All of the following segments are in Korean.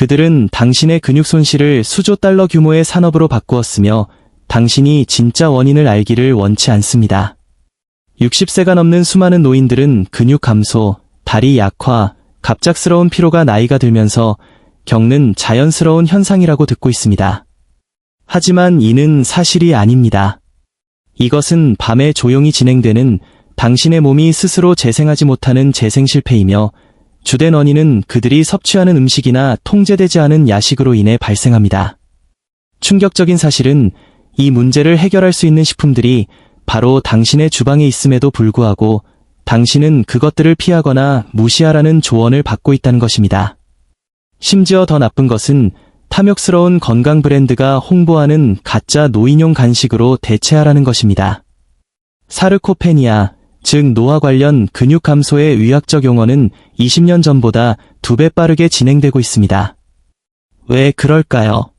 그들은 당신의 근육 손실을 수조 달러 규모의 산업으로 바꾸었으며 당신이 진짜 원인을 알기를 원치 않습니다. 60세가 넘는 수많은 노인들은 근육 감소, 다리 약화, 갑작스러운 피로가 나이가 들면서 겪는 자연스러운 현상이라고 듣고 있습니다. 하지만 이는 사실이 아닙니다. 이것은 밤에 조용히 진행되는 당신의 몸이 스스로 재생하지 못하는 재생 실패이며 주된 원인은 그들이 섭취하는 음식이나 통제되지 않은 야식으로 인해 발생합니다. 충격적인 사실은 이 문제를 해결할 수 있는 식품들이 바로 당신의 주방에 있음에도 불구하고 당신은 그것들을 피하거나 무시하라는 조언을 받고 있다는 것입니다. 심지어 더 나쁜 것은 탐욕스러운 건강 브랜드가 홍보하는 가짜 노인용 간식으로 대체하라는 것입니다. 사르코페니아, 즉 노화 관련 근육 감소의 의학적 용어는 20년 전보다 2배 빠르게 진행되고 있습니다. 왜 그럴까요?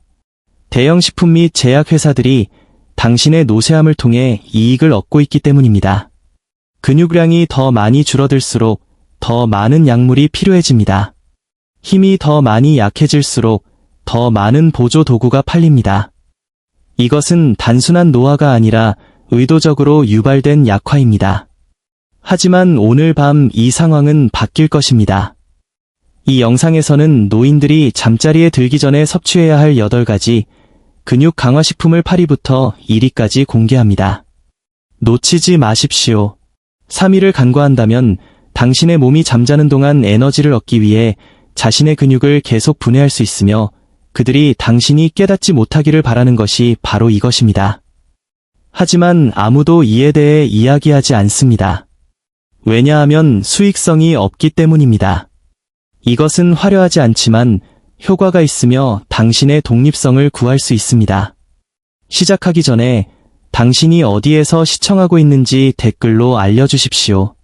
대형 식품 및 제약회사들이 당신의 노쇠함을 통해 이익을 얻고 있기 때문입니다. 근육량이 더 많이 줄어들수록 더 많은 약물이 필요해집니다. 힘이 더 많이 약해질수록 더 많은 보조 도구가 팔립니다. 이것은 단순한 노화가 아니라 의도적으로 유발된 약화입니다. 하지만 오늘 밤 이 상황은 바뀔 것입니다. 이 영상에서는 노인들이 잠자리에 들기 전에 섭취해야 할 8가지 근육 강화 식품을 8위부터 1위까지 공개합니다. 놓치지 마십시오. 3위를 간과한다면 당신의 몸이 잠자는 동안 에너지를 얻기 위해 자신의 근육을 계속 분해할 수 있으며 그들이 당신이 깨닫지 못하기를 바라는 것이 바로 이것입니다. 하지만 아무도 이에 대해 이야기하지 않습니다. 왜냐하면 수익성이 없기 때문입니다. 이것은 화려하지 않지만 효과가 있으며 당신의 독립성을 구할 수 있습니다. 시작하기 전에 당신이 어디에서 시청하고 있는지 댓글로 알려주십시오.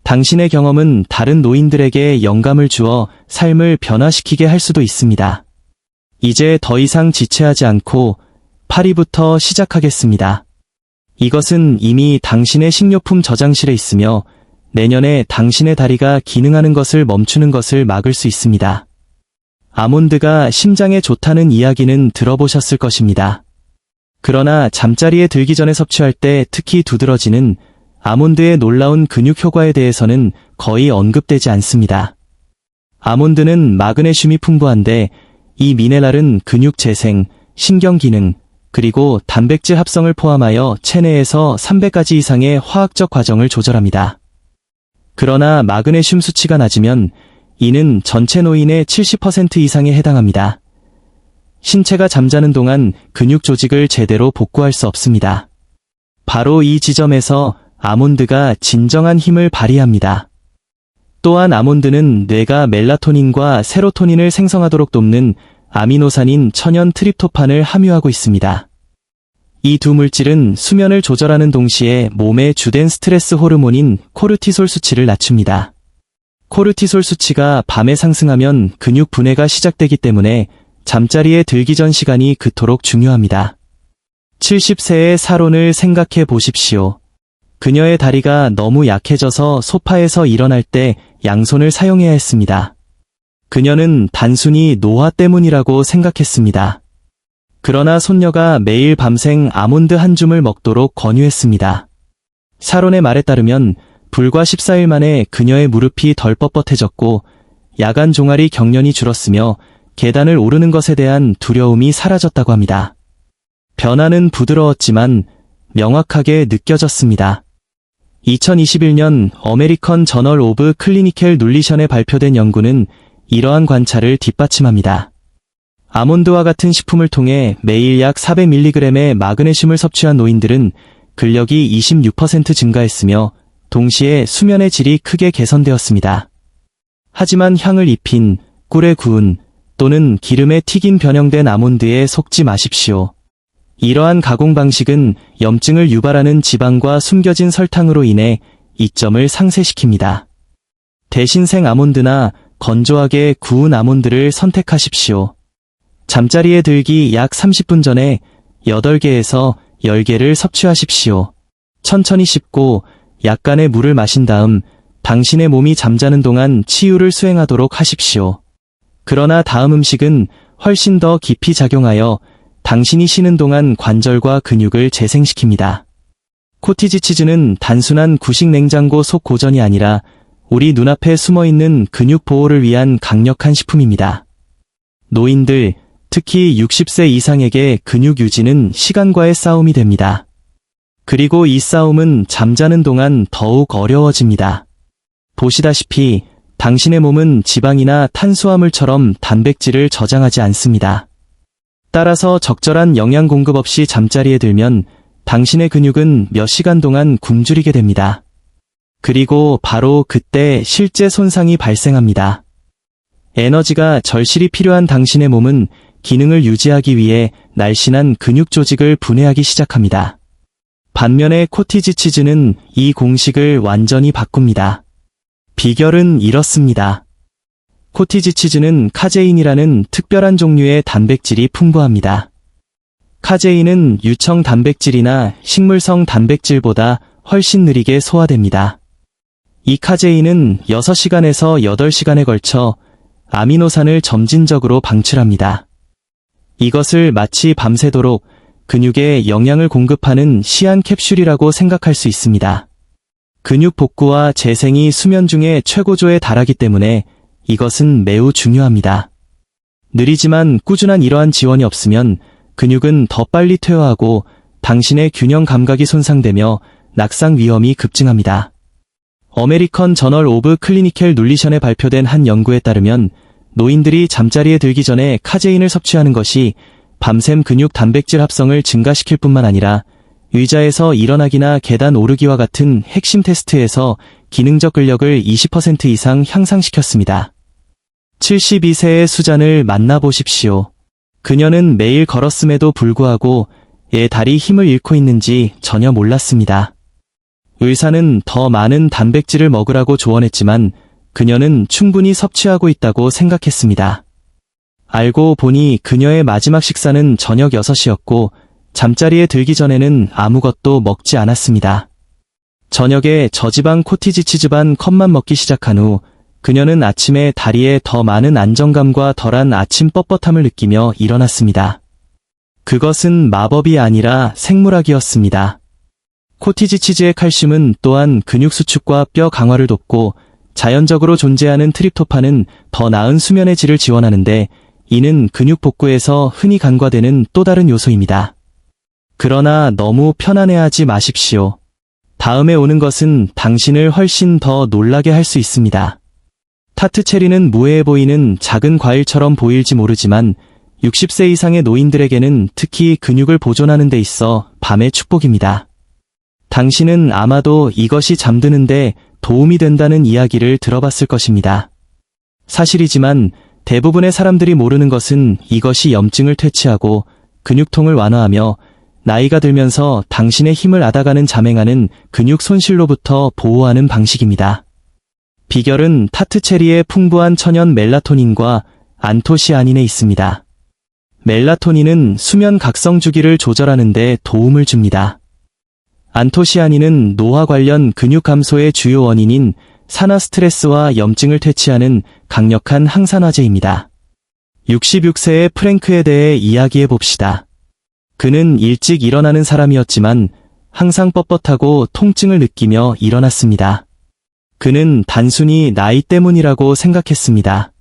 당신의 경험은 다른 노인들에게 영감을 주어 삶을 변화시키게 할 수도 있습니다. 이제 더 이상 지체하지 않고 8위부터 시작하겠습니다. 이것은 이미 당신의 식료품 저장실에 있으며 내년에 당신의 다리가 기능하는 것을 멈추는 것을 막을 수 있습니다. 아몬드가 심장에 좋다는 이야기는 들어보셨을 것입니다. 그러나 잠자리에 들기 전에 섭취할 때 특히 두드러지는 아몬드의 놀라운 근육 효과에 대해서는 거의 언급되지 않습니다. 아몬드는 마그네슘이 풍부한데 이 미네랄은 근육 재생, 신경 기능, 그리고 단백질 합성을 포함하여 체내에서 300가지 이상의 화학적 과정을 조절합니다. 그러나 마그네슘 수치가 낮으면 이는 전체 노인의 70% 이상에 해당합니다. 신체가 잠자는 동안 근육 조직을 제대로 복구할 수 없습니다. 바로 이 지점에서 아몬드가 진정한 힘을 발휘합니다. 또한 아몬드는 뇌가 멜라토닌과 세로토닌을 생성하도록 돕는 아미노산인 천연 트립토판을 함유하고 있습니다. 이 두 물질은 수면을 조절하는 동시에 몸의 주된 스트레스 호르몬인 코르티솔 수치를 낮춥니다. 코르티솔 수치가 밤에 상승하면 근육 분해가 시작되기 때문에 잠자리에 들기 전 시간이 그토록 중요합니다. 70세의 사론을 생각해 보십시오. 그녀의 다리가 너무 약해져서 소파에서 일어날 때 양손을 사용해야 했습니다. 그녀는 단순히 노화 때문이라고 생각했습니다. 그러나 손녀가 매일 밤생 아몬드 한 줌을 먹도록 권유했습니다. 사론의 말에 따르면 불과 14일 만에 그녀의 무릎이 덜 뻣뻣해졌고 야간 종아리 경련이 줄었으며 계단을 오르는 것에 대한 두려움이 사라졌다고 합니다. 변화는 부드러웠지만 명확하게 느껴졌습니다. 2021년 어메리컨 저널 오브 클리니컬 눌리션에 발표된 연구는 이러한 관찰을 뒷받침합니다. 아몬드와 같은 식품을 통해 매일 약 400mg의 마그네슘을 섭취한 노인들은 근력이 26% 증가했으며 동시에 수면의 질이 크게 개선되었습니다. 하지만 향을 입힌, 꿀에 구운 또는 기름에 튀긴 변형된 아몬드에 속지 마십시오. 이러한 가공 방식은 염증을 유발하는 지방과 숨겨진 설탕으로 인해 이점을 상쇄시킵니다. 대신 생 아몬드나 건조하게 구운 아몬드를 선택하십시오. 잠자리에 들기 약 30분 전에 8개에서 10개를 섭취하십시오. 천천히 씹고 약간의 물을 마신 다음 당신의 몸이 잠자는 동안 치유를 수행하도록 하십시오. 그러나 다음 음식은 훨씬 더 깊이 작용하여 당신이 쉬는 동안 관절과 근육을 재생시킵니다. 코티지 치즈는 단순한 구식 냉장고 속 고전이 아니라 우리 눈앞에 숨어있는 근육 보호를 위한 강력한 식품입니다. 노인들, 특히 60세 이상에게 근육 유지는 시간과의 싸움이 됩니다. 그리고 이 싸움은 잠자는 동안 더욱 어려워집니다. 보시다시피 당신의 몸은 지방이나 탄수화물처럼 단백질을 저장하지 않습니다. 따라서 적절한 영양 공급 없이 잠자리에 들면 당신의 근육은 몇 시간 동안 굶주리게 됩니다. 그리고 바로 그때 실제 손상이 발생합니다. 에너지가 절실히 필요한 당신의 몸은 기능을 유지하기 위해 날씬한 근육 조직을 분해하기 시작합니다. 반면에 코티지 치즈는 이 공식을 완전히 바꿉니다. 비결은 이렇습니다. 코티지 치즈는 카제인이라는 특별한 종류의 단백질이 풍부합니다. 카제인은 유청 단백질이나 식물성 단백질보다 훨씬 느리게 소화됩니다. 이 카제인은 6시간에서 8시간에 걸쳐 아미노산을 점진적으로 방출합니다. 이것을 마치 밤새도록 근육에 영양을 공급하는 시한 캡슐이라고 생각할 수 있습니다. 근육 복구와 재생이 수면 중에 최고조에 달하기 때문에 이것은 매우 중요합니다. 느리지만 꾸준한 이러한 지원이 없으면 근육은 더 빨리 퇴화하고 당신의 균형 감각이 손상되며 낙상 위험이 급증합니다. 어메리컨 저널 오브 클리니컬 눌리션에 발표된 한 연구에 따르면 노인들이 잠자리에 들기 전에 카제인을 섭취하는 것이 밤샘 근육 단백질 합성을 증가시킬 뿐만 아니라 의자에서 일어나기나 계단 오르기와 같은 핵심 테스트에서 기능적 근력을 20% 이상 향상시켰습니다. 72세의 수잔을 만나보십시오. 그녀는 매일 걸었음에도 불구하고 다리 힘을 잃고 있는지 전혀 몰랐습니다. 의사는 더 많은 단백질을 먹으라고 조언했지만 그녀는 충분히 섭취하고 있다고 생각했습니다. 알고 보니 그녀의 마지막 식사는 저녁 6시였고 잠자리에 들기 전에는 아무것도 먹지 않았습니다. 저녁에 저지방 코티지 치즈 반 컵만 먹기 시작한 후 그녀는 아침에 다리에 더 많은 안정감과 덜한 아침 뻣뻣함을 느끼며 일어났습니다. 그것은 마법이 아니라 생물학이었습니다. 코티지 치즈의 칼슘은 또한 근육 수축과 뼈 강화를 돕고 자연적으로 존재하는 트립토판은 더 나은 수면의 질을 지원하는데 이는 근육 복구에서 흔히 간과되는 또 다른 요소입니다. 그러나 너무 편안해하지 마십시오. 다음에 오는 것은 당신을 훨씬 더 놀라게 할 수 있습니다. 타트 체리는 무해해 보이는 작은 과일처럼 보일지 모르지만 60세 이상의 노인들에게는 특히 근육을 보존하는 데 있어 밤의 축복입니다. 당신은 아마도 이것이 잠드는데 도움이 된다는 이야기를 들어봤을 것입니다. 사실이지만 대부분의 사람들이 모르는 것은 이것이 염증을 퇴치하고 근육통을 완화하며 나이가 들면서 당신의 힘을 앗아가는 잠행하는 근육 손실로부터 보호하는 방식입니다. 비결은 타트 체리의 풍부한 천연 멜라토닌과 안토시아닌에 있습니다. 멜라토닌은 수면 각성 주기를 조절하는 데 도움을 줍니다. 안토시아닌은 노화 관련 근육 감소의 주요 원인인 산화 스트레스와 염증을 퇴치하는 강력한 항산화제입니다. 66세의 프랭크에 대해 이야기해 봅시다. 그는 일찍 일어나는 사람이었지만 항상 뻣뻣하고 통증을 느끼며 일어났습니다. 그는 단순히 나이 때문이라고 생각했습니다.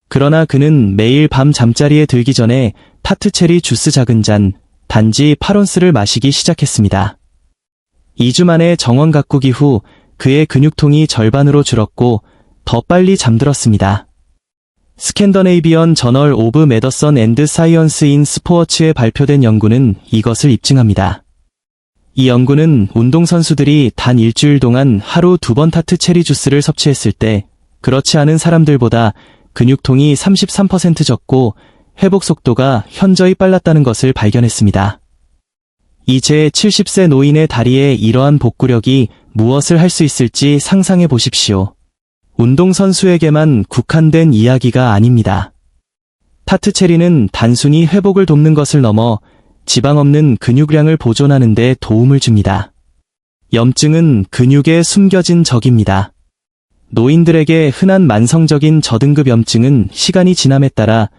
그러나 그는 매일 밤 잠자리에 들기 전에 타트 체리 주스 작은 잔, 단지 8온스를 마시기 시작했습니다. 2주 만에 정원 가꾸기 후 그의 근육통이 절반으로 줄었고 더 빨리 잠들었습니다. 스캔더네이비언 저널 오브 메더선 앤드 사이언스 인 스포어츠에 발표된 연구는 이것을 입증합니다. 이 연구는 운동선수들이 단 일주일 동안 하루 2번 타트 체리 주스를 섭취했을 때 그렇지 않은 사람들보다 근육통이 33% 적고 회복 속도가 현저히 빨랐다는 것을 발견했습니다. 이제 70세 노인의 다리에 이러한 복구력이 무엇을 할 수 있을지 상상해 보십시오. 운동선수에게만 국한된 이야기가 아닙니다. 타트 체리는 단순히 회복을 돕는 것을 넘어 지방 없는 근육량을 보존하는 데 도움을 줍니다. 염증은 근육에 숨겨진 적입니다. 노인들에게 흔한 만성적인 저등급 염증은 시간이 지남에 따라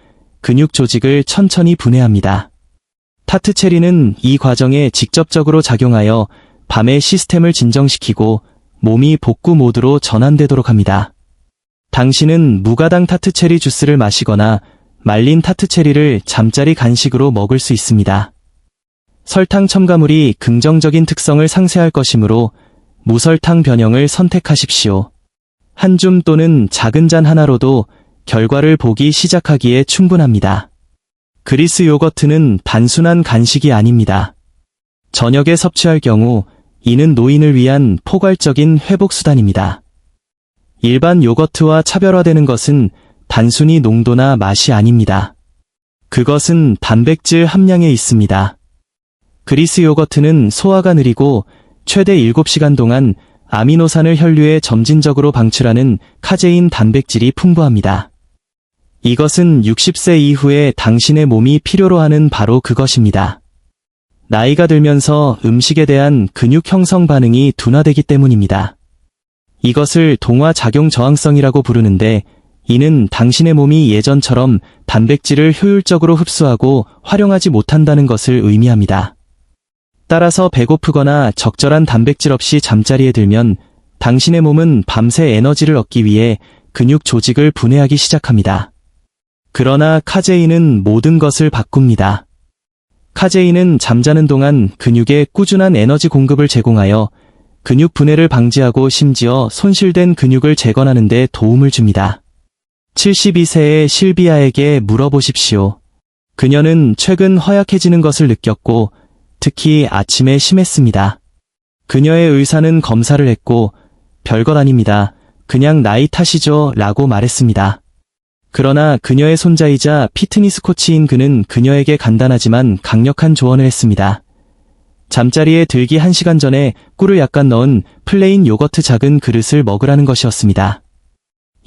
근육 조직을 천천히 분해합니다. 타트체리는 이 과정에 직접적으로 작용하여 밤의 시스템을 진정시키고 몸이 복구 모드로 전환되도록 합니다. 당신은 무가당 타트체리 주스를 마시거나 말린 타트체리를 잠자리 간식으로 먹을 수 있습니다. 설탕 첨가물이 긍정적인 특성을 상쇄할 것이므로 무설탕 변형을 선택하십시오. 한 줌 또는 작은 잔 하나로도 결과를 보기 시작하기에 충분합니다. 그리스 요거트는 단순한 간식이 아닙니다. 저녁에 섭취할 경우 이는 노인을 위한 포괄적인 회복 수단입니다. 일반 요거트와 차별화되는 것은 단순히 농도나 맛이 아닙니다. 그것은 단백질 함량에 있습니다. 그리스 요거트는 소화가 느리고 최대 7시간 동안 아미노산을 혈류에 점진적으로 방출하는 카제인 단백질이 풍부합니다. 이것은 60세 이후에 당신의 몸이 필요로 하는 바로 그것입니다. 나이가 들면서 음식에 대한 근육 형성 반응이 둔화되기 때문입니다. 이것을 동화 작용 저항성이라고 부르는데, 이는 당신의 몸이 예전처럼 단백질을 효율적으로 흡수하고 활용하지 못한다는 것을 의미합니다. 따라서 배고프거나 적절한 단백질 없이 잠자리에 들면 당신의 몸은 밤새 에너지를 얻기 위해 근육 조직을 분해하기 시작합니다. 그러나 카제인은 모든 것을 바꿉니다. 카제인은 잠자는 동안 근육에 꾸준한 에너지 공급을 제공하여 근육 분해를 방지하고 심지어 손실된 근육을 재건하는 데 도움을 줍니다. 72세의 실비아에게 물어보십시오. 그녀는 최근 허약해지는 것을 느꼈고 특히 아침에 심했습니다. 그녀의 의사는 검사를 했고 별것 아닙니다. 그냥 나이 탓이죠 라고 말했습니다. 그러나 그녀의 손자이자 피트니스 코치인 그는 그녀에게 간단하지만 강력한 조언을 했습니다. 잠자리에 들기 1시간 전에 꿀을 약간 넣은 플레인 요거트 작은 그릇을 먹으라는 것이었습니다.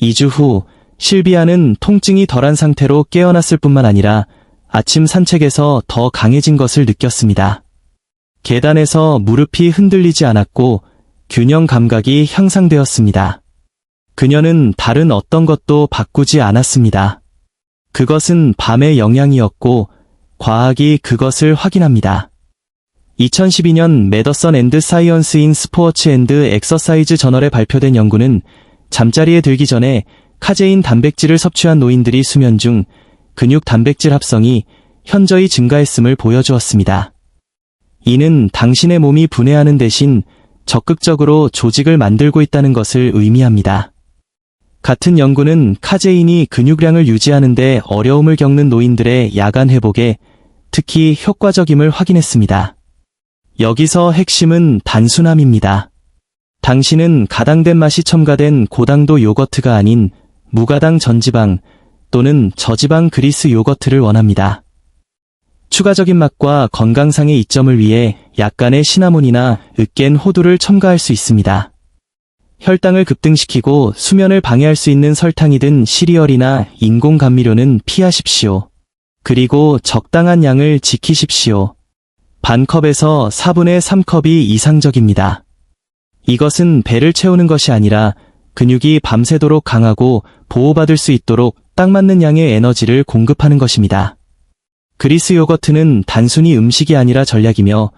2주 후 실비아는 통증이 덜한 상태로 깨어났을 뿐만 아니라 아침 산책에서 더 강해진 것을 느꼈습니다. 계단에서 무릎이 흔들리지 않았고 균형 감각이 향상되었습니다. 그녀는 다른 어떤 것도 바꾸지 않았습니다. 그것은 밤의 영향이었고 과학이 그것을 확인합니다. 2012년 메더선 앤드 사이언스 인 스포츠 앤드 엑서사이즈 저널에 발표된 연구는 잠자리에 들기 전에 카제인 단백질을 섭취한 노인들이 수면 중 근육 단백질 합성이 현저히 증가했음을 보여주었습니다. 이는 당신의 몸이 분해하는 대신 적극적으로 조직을 만들고 있다는 것을 의미합니다. 같은 연구는 카제인이 근육량을 유지하는 데 어려움을 겪는 노인들의 야간 회복에 특히 효과적임을 확인했습니다. 여기서 핵심은 단순함입니다. 당신은 가당된 맛이 첨가된 고당도 요거트가 아닌 무가당 전지방 또는 저지방 그리스 요거트를 원합니다. 추가적인 맛과 건강상의 이점을 위해 약간의 시나몬이나 으깬 호두를 첨가할 수 있습니다. 혈당을 급등시키고 수면을 방해할 수 있는 설탕이 든 시리얼이나 인공 감미료는 피하십시오. 그리고 적당한 양을 지키십시오. 반컵에서 4분의 3컵이 이상적입니다. 이것은 배를 채우는 것이 아니라 근육이 밤새도록 강하고 보호받을 수 있도록 딱 맞는 양의 에너지를 공급하는 것입니다. 그리스 요거트는 단순히 음식이 아니라 전략이며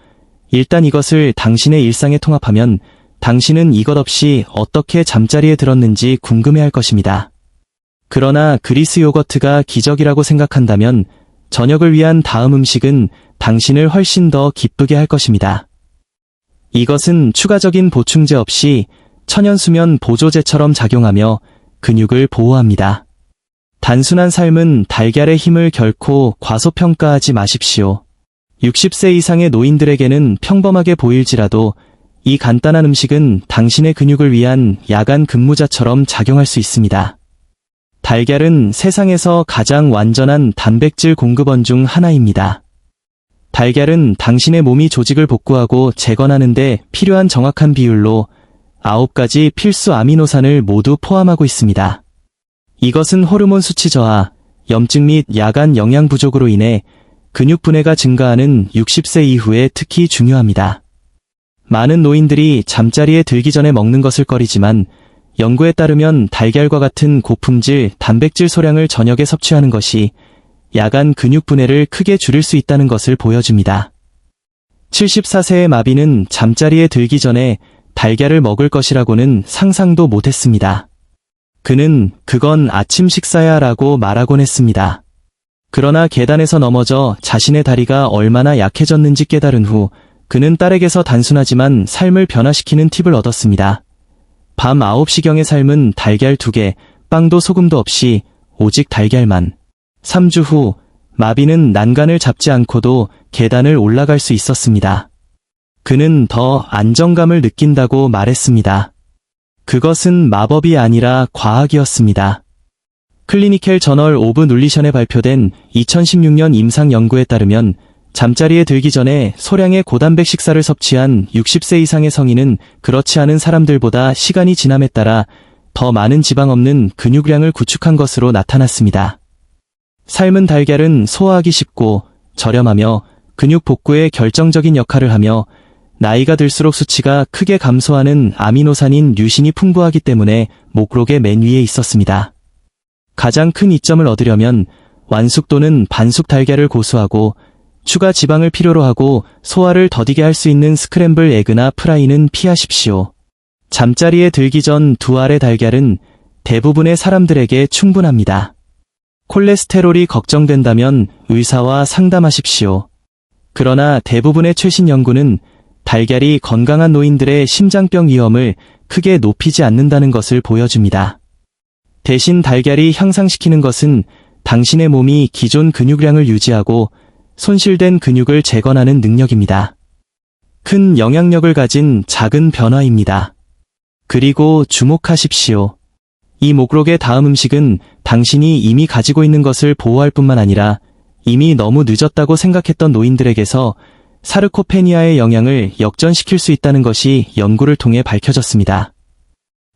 일단 이것을 당신의 일상에 통합하면 당신은 이것 없이 어떻게 잠자리에 들었는지 궁금해할 것입니다. 그러나 그리스 요거트가 기적이라고 생각한다면 저녁을 위한 다음 음식은 당신을 훨씬 더 기쁘게 할 것입니다. 이것은 추가적인 보충제 없이 천연수면 보조제처럼 작용하며 근육을 보호합니다. 단순한 삶은 달걀의 힘을 결코 과소평가하지 마십시오. 60세 이상의 노인들에게는 평범하게 보일지라도 이 간단한 음식은 당신의 근육을 위한 야간 근무자처럼 작용할 수 있습니다. 달걀은 세상에서 가장 완전한 단백질 공급원 중 하나입니다. 달걀은 당신의 몸이 조직을 복구하고 재건하는 데 필요한 정확한 비율로 9가지 필수 아미노산을 모두 포함하고 있습니다. 이것은 호르몬 수치 저하, 염증 및 야간 영양 부족으로 인해 근육 분해가 증가하는 60세 이후에 특히 중요합니다. 많은 노인들이 잠자리에 들기 전에 먹는 것을 꺼리지만 연구에 따르면 달걀과 같은 고품질 단백질 소량을 저녁에 섭취하는 것이 야간 근육 분해를 크게 줄일 수 있다는 것을 보여줍니다. 74세의 마비는 잠자리에 들기 전에 달걀을 먹을 것이라고는 상상도 못했습니다. 그는 그건 아침 식사야 라고 말하곤 했습니다. 그러나 계단에서 넘어져 자신의 다리가 얼마나 약해졌는지 깨달은 후 그는 딸에게서 단순하지만 삶을 변화시키는 팁을 얻었습니다. 밤 9시경의 삶은 달걀 2개, 빵도 소금도 없이 오직 달걀만. 3주 후 마비는 난간을 잡지 않고도 계단을 올라갈 수 있었습니다. 그는 더 안정감을 느낀다고 말했습니다. 그것은 마법이 아니라 과학이었습니다. 클리니컬 저널 오브 눌리션에 발표된 2016년 임상 연구에 따르면 잠자리에 들기 전에 소량의 고단백 식사를 섭취한 60세 이상의 성인은 그렇지 않은 사람들보다 시간이 지남에 따라 더 많은 지방 없는 근육량을 구축한 것으로 나타났습니다. 삶은 달걀은 소화하기 쉽고 저렴하며 근육 복구에 결정적인 역할을 하며 나이가 들수록 수치가 크게 감소하는 아미노산인 류신이 풍부하기 때문에 목록의 맨 위에 있었습니다. 가장 큰 이점을 얻으려면 완숙 또는 반숙 달걀을 고수하고 추가 지방을 필요로 하고 소화를 더디게 할 수 있는 스크램블 에그나 프라이는 피하십시오. 잠자리에 들기 전 2알의 달걀은 대부분의 사람들에게 충분합니다. 콜레스테롤이 걱정된다면 의사와 상담하십시오. 그러나 대부분의 최신 연구는 달걀이 건강한 노인들의 심장병 위험을 크게 높이지 않는다는 것을 보여줍니다. 대신 달걀이 향상시키는 것은 당신의 몸이 기존 근육량을 유지하고 손실된 근육을 재건하는 능력입니다. 큰 영향력을 가진 작은 변화입니다. 그리고 주목하십시오. 이 목록의 다음 음식은 당신이 이미 가지고 있는 것을 보호할 뿐만 아니라 이미 너무 늦었다고 생각했던 노인들에게서 사르코페니아의 영향을 역전시킬 수 있다는 것이 연구를 통해 밝혀졌습니다.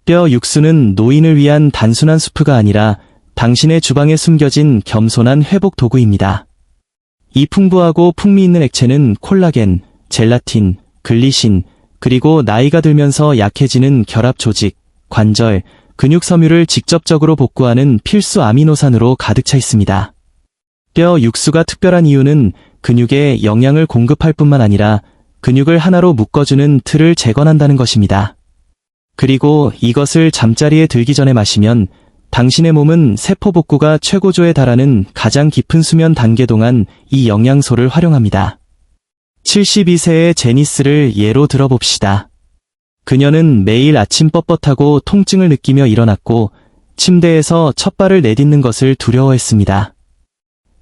뼈 육수는 노인을 위한 단순한 수프가 아니라 당신의 주방에 숨겨진 겸손한 회복 도구입니다. 이 풍부하고 풍미 있는 액체는 콜라겐, 젤라틴, 글리신, 그리고 나이가 들면서 약해지는 결합 조직, 관절, 근육 섬유를 직접적으로 복구하는 필수 아미노산으로 가득 차 있습니다. 뼈 육수가 특별한 이유는 근육에 영양을 공급할 뿐만 아니라 근육을 하나로 묶어주는 틀을 재건한다는 것입니다. 그리고 이것을 잠자리에 들기 전에 마시면 당신의 몸은 세포 복구가 최고조에 달하는 가장 깊은 수면 단계 동안 이 영양소를 활용합니다. 72세의 제니스를 예로 들어봅시다. 그녀는 매일 아침 뻣뻣하고 통증을 느끼며 일어났고 침대에서 첫 발을 내딛는 것을 두려워했습니다.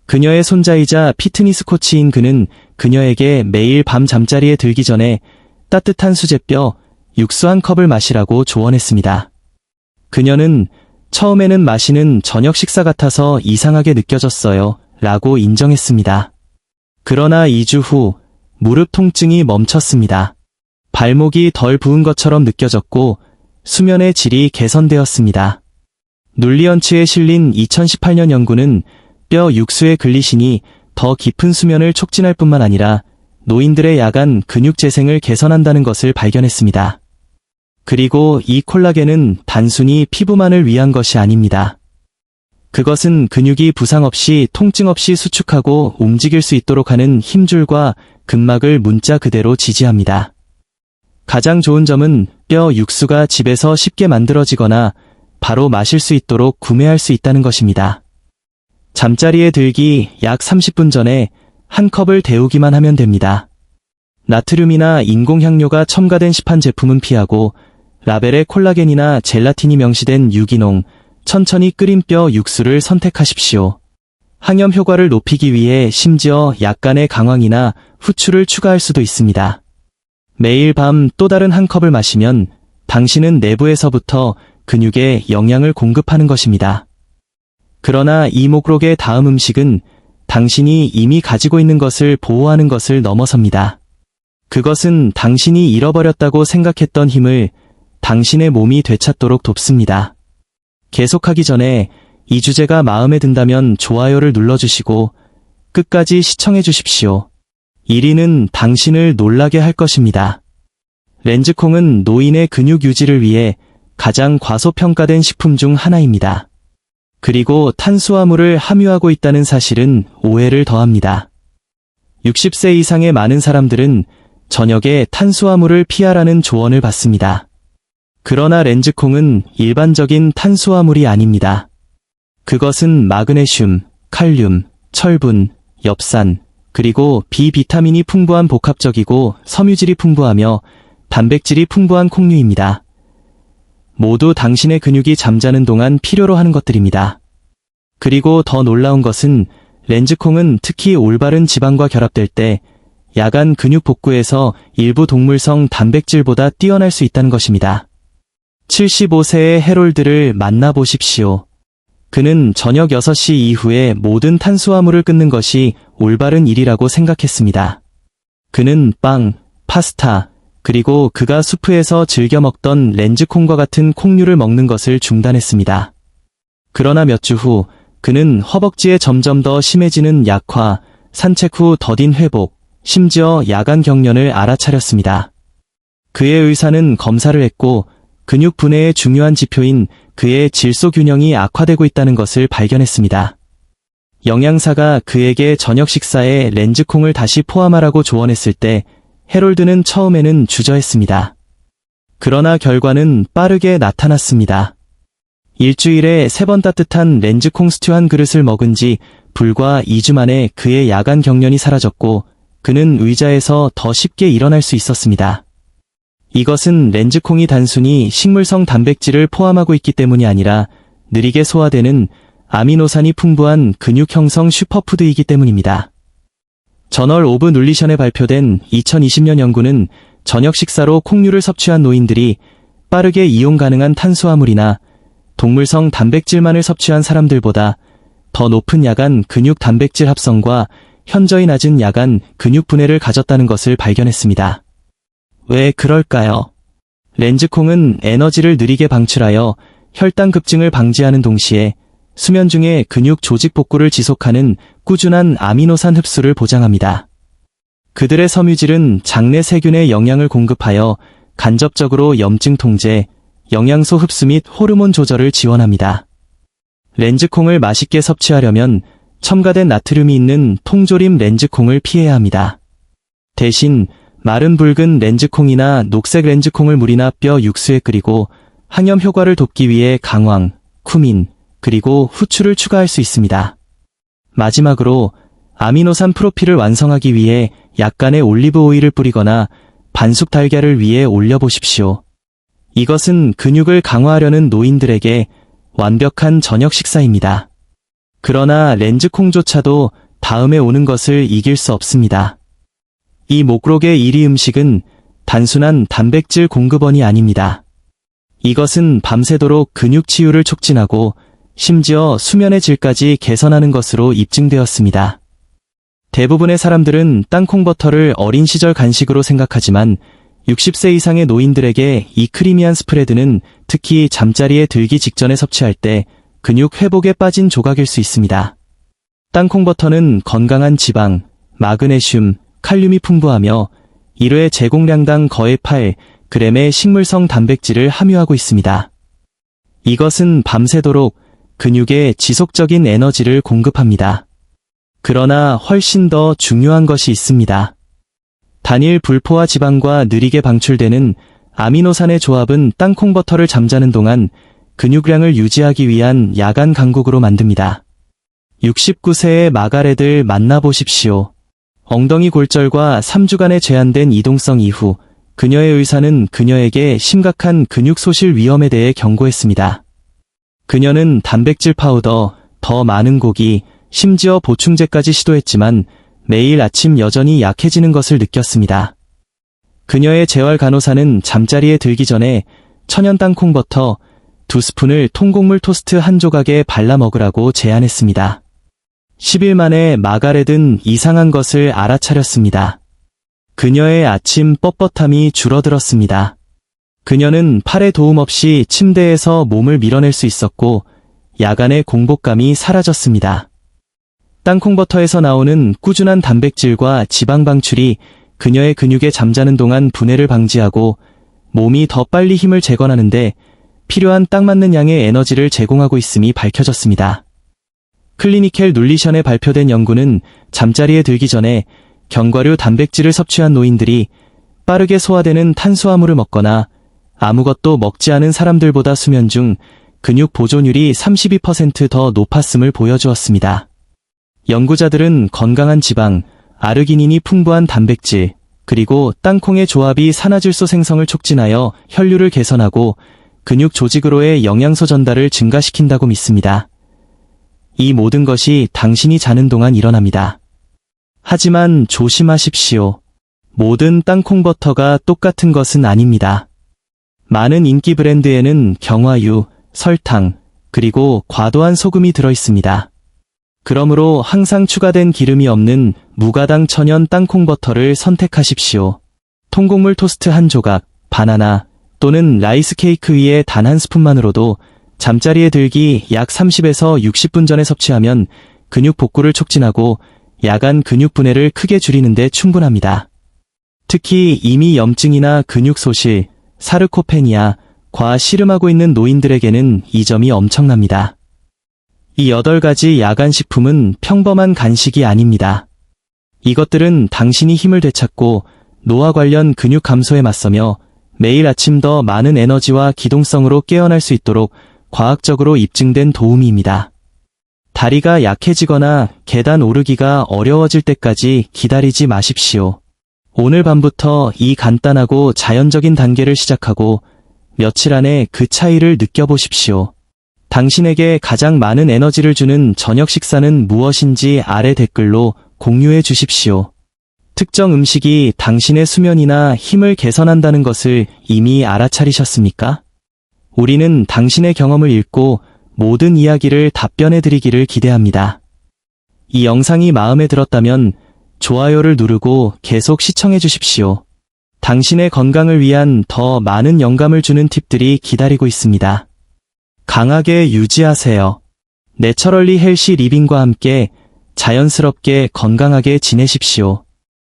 그녀의 손자이자 피트니스 코치인 그는 그녀에게 매일 밤 잠자리에 들기 전에 따뜻한 수제뼈, 육수 한 컵을 마시라고 조언했습니다. 그녀는 처음에는 마시는 저녁 식사 같아서 이상하게 느껴졌어요 라고 인정했습니다. 그러나 2주 후 무릎 통증이 멈췄습니다. 발목이 덜 부은 것처럼 느껴졌고 수면의 질이 개선되었습니다. 눌리언츠에 실린 2018년 연구는 뼈 육수의 글리신이 더 깊은 수면을 촉진할 뿐만 아니라 노인들의 야간 근육 재생을 개선한다는 것을 발견했습니다. 그리고 이 콜라겐은 단순히 피부만을 위한 것이 아닙니다. 그것은 근육이 부상 없이 통증 없이 수축하고 움직일 수 있도록 하는 힘줄과 근막을 문자 그대로 지지합니다. 가장 좋은 점은 뼈 육수가 집에서 쉽게 만들어지거나 바로 마실 수 있도록 구매할 수 있다는 것입니다. 잠자리에 들기 약 30분 전에 한 컵을 데우기만 하면 됩니다. 나트륨이나 인공향료가 첨가된 시판 제품은 피하고 라벨에 콜라겐이나 젤라틴이 명시된 유기농, 천천히 끓인 뼈 육수를 선택하십시오. 항염 효과를 높이기 위해 심지어 약간의 강황이나 후추를 추가할 수도 있습니다. 매일 밤 또 다른 한 컵을 마시면 당신은 내부에서부터 근육에 영양을 공급하는 것입니다. 그러나 이 목록의 다음 음식은 당신이 이미 가지고 있는 것을 보호하는 것을 넘어섭니다. 그것은 당신이 잃어버렸다고 생각했던 힘을 당신의 몸이 되찾도록 돕습니다. 계속하기 전에 이 주제가 마음에 든다면 좋아요를 눌러주시고 끝까지 시청해 주십시오. 1위는 당신을 놀라게 할 것입니다. 렌즈콩은 노인의 근육 유지를 위해 가장 과소평가된 식품 중 하나입니다. 그리고 탄수화물을 함유하고 있다는 사실은 오해를 더합니다. 60세 이상의 많은 사람들은 저녁에 탄수화물을 피하라는 조언을 받습니다. 그러나 렌즈콩은 일반적인 탄수화물이 아닙니다. 그것은 마그네슘, 칼륨, 철분, 엽산, 그리고 비비타민이 풍부한 복합적이고 섬유질이 풍부하며 단백질이 풍부한 콩류입니다. 모두 당신의 근육이 잠자는 동안 필요로 하는 것들입니다. 그리고 더 놀라운 것은 렌즈콩은 특히 올바른 지방과 결합될 때 야간 근육 복구에서 일부 동물성 단백질보다 뛰어날 수 있다는 것입니다. 75세의 해롤드를 만나보십시오. 그는 저녁 6시 이후에 모든 탄수화물을 끊는 것이 올바른 일이라고 생각했습니다. 그는 빵, 파스타, 그리고 그가 수프에서 즐겨 먹던 렌즈콩과 같은 콩류를 먹는 것을 중단했습니다. 그러나 몇 주 후 그는 허벅지에 점점 더 심해지는 약화, 산책 후 더딘 회복, 심지어 야간 경련을 알아차렸습니다. 그의 의사는 검사를 했고 근육 분해의 중요한 지표인 그의 질소 균형이 악화되고 있다는 것을 발견했습니다. 영양사가 그에게 저녁 식사에 렌즈콩을 다시 포함하라고 조언했을 때 해롤드는 처음에는 주저했습니다. 그러나 결과는 빠르게 나타났습니다. 일주일에 3번 따뜻한 렌즈콩 스튜 한 그릇을 먹은 지 불과 2주 만에 그의 야간 경련이 사라졌고 그는 의자에서 더 쉽게 일어날 수 있었습니다. 이것은 렌즈콩이 단순히 식물성 단백질을 포함하고 있기 때문이 아니라 느리게 소화되는 아미노산이 풍부한 근육 형성 슈퍼푸드이기 때문입니다. 저널 오브 눌리션에 발표된 2020년 연구는 저녁 식사로 콩류를 섭취한 노인들이 빠르게 이용 가능한 탄수화물이나 동물성 단백질만을 섭취한 사람들보다 더 높은 야간 근육 단백질 합성과 현저히 낮은 야간 근육 분해를 가졌다는 것을 발견했습니다. 왜 그럴까요? 렌즈콩은 에너지를 느리게 방출하여 혈당 급증을 방지하는 동시에 수면 중에 근육 조직 복구를 지속하는 꾸준한 아미노산 흡수를 보장합니다. 그들의 섬유질은 장내 세균에 영양을 공급하여 간접적으로 염증 통제, 영양소 흡수 및 호르몬 조절을 지원합니다. 렌즈콩을 맛있게 섭취하려면 첨가된 나트륨이 있는 통조림 렌즈콩을 피해야 합니다. 대신 마른 붉은 렌즈콩이나 녹색 렌즈콩을 물이나 뼈 육수에 끓이고 항염 효과를 돕기 위해 강황, 쿠민, 그리고 후추를 추가할 수 있습니다. 마지막으로 아미노산 프로필을 완성하기 위해 약간의 올리브 오일을 뿌리거나 반숙 달걀을 위에 올려보십시오. 이것은 근육을 강화하려는 노인들에게 완벽한 저녁 식사입니다. 그러나 렌즈콩조차도 다음에 오는 것을 이길 수 없습니다. 이 목록의 1위 음식은 단순한 단백질 공급원이 아닙니다. 이것은 밤새도록 근육 치유를 촉진하고 심지어 수면의 질까지 개선하는 것으로 입증되었습니다. 대부분의 사람들은 땅콩버터를 어린 시절 간식으로 생각하지만 60세 이상의 노인들에게 이 크리미한 스프레드는 특히 잠자리에 들기 직전에 섭취할 때 근육 회복에 빠진 조각일 수 있습니다. 땅콩버터는 건강한 지방, 마그네슘, 칼륨이 풍부하며 1회 제공량당 거의 8g의 식물성 단백질을 함유하고 있습니다. 이것은 밤새도록 근육에 지속적인 에너지를 공급합니다. 그러나 훨씬 더 중요한 것이 있습니다. 단일 불포화 지방과 느리게 방출되는 아미노산의 조합은 땅콩버터를 잠자는 동안 근육량을 유지하기 위한 야간 강국으로 만듭니다. 69세의 마가렛을 만나보십시오. 엉덩이 골절과 3주간의 제한된 이동성 이후 그녀의 의사는 그녀에게 심각한 근육 소실 위험에 대해 경고했습니다. 그녀는 단백질 파우더, 더 많은 고기, 심지어 보충제까지 시도했지만 매일 아침 여전히 약해지는 것을 느꼈습니다. 그녀의 재활 간호사는 잠자리에 들기 전에 천연 땅콩버터 2스푼을 통곡물 토스트 한 조각에 발라 먹으라고 제안했습니다. 10일 만에 마가렛은 이상한 것을 알아차렸습니다. 그녀의 아침 뻣뻣함이 줄어들었습니다. 그녀는 팔에 도움 없이 침대에서 몸을 밀어낼 수 있었고 야간의 공복감이 사라졌습니다. 땅콩버터에서 나오는 꾸준한 단백질과 지방 방출이 그녀의 근육에 잠자는 동안 분해를 방지하고 몸이 더 빨리 힘을 재건하는데 필요한 딱 맞는 양의 에너지를 제공하고 있음이 밝혀졌습니다. 클리니켈 눌리션에 발표된 연구는 잠자리에 들기 전에 견과류 단백질을 섭취한 노인들이 빠르게 소화되는 탄수화물을 먹거나 아무것도 먹지 않은 사람들보다 수면 중 근육 보존율이 32% 더 높았음을 보여주었습니다. 연구자들은 건강한 지방, 아르기닌이 풍부한 단백질, 그리고 땅콩의 조합이 산화질소 생성을 촉진하여 혈류를 개선하고 근육 조직으로의 영양소 전달을 증가시킨다고 믿습니다. 이 모든 것이 당신이 자는 동안 일어납니다. 하지만 조심하십시오. 모든 땅콩 버터가 똑같은 것은 아닙니다. 많은 인기 브랜드에는 경화유, 설탕, 그리고 과도한 소금이 들어있습니다. 그러므로 항상 추가된 기름이 없는 무가당 천연 땅콩 버터를 선택하십시오. 통곡물 토스트 한 조각, 바나나 또는 라이스 케이크 위에 단 한 스푼만으로도 잠자리에 들기 약 30에서 60분 전에 섭취하면 근육 복구를 촉진하고 야간 근육 분해를 크게 줄이는 데 충분합니다. 특히 이미 염증이나 근육 소실, 사르코페니아, 과시름하고 있는 노인들에게는 이 점이 엄청납니다. 이 8가지 야간 식품은 평범한 간식이 아닙니다. 이것들은 당신이 힘을 되찾고 노화 관련 근육 감소에 맞서며 매일 아침 더 많은 에너지와 기동성으로 깨어날 수 있도록 과학적으로 입증된 도우미입니다. 다리가 약해지거나 계단 오르기가 어려워질 때까지 기다리지 마십시오. 오늘 밤부터 이 간단하고 자연적인 단계를 시작하고 며칠 안에 그 차이를 느껴보십시오. 당신에게 가장 많은 에너지를 주는 저녁 식사는 무엇인지 아래 댓글로 공유해 주십시오. 특정 음식이 당신의 수면이나 힘을 개선한다는 것을 이미 알아차리셨습니까? 우리는 당신의 경험을 읽고 모든 이야기를 답변해 드리기를 기대합니다. 이 영상이 마음에 들었다면 좋아요를 누르고 계속 시청해 주십시오. 당신의 건강을 위한 더 많은 영감을 주는 팁들이 기다리고 있습니다. 강하게 유지하세요. 내처럴리 헬시 리빙과 함께 자연스럽게 건강하게 지내십시오.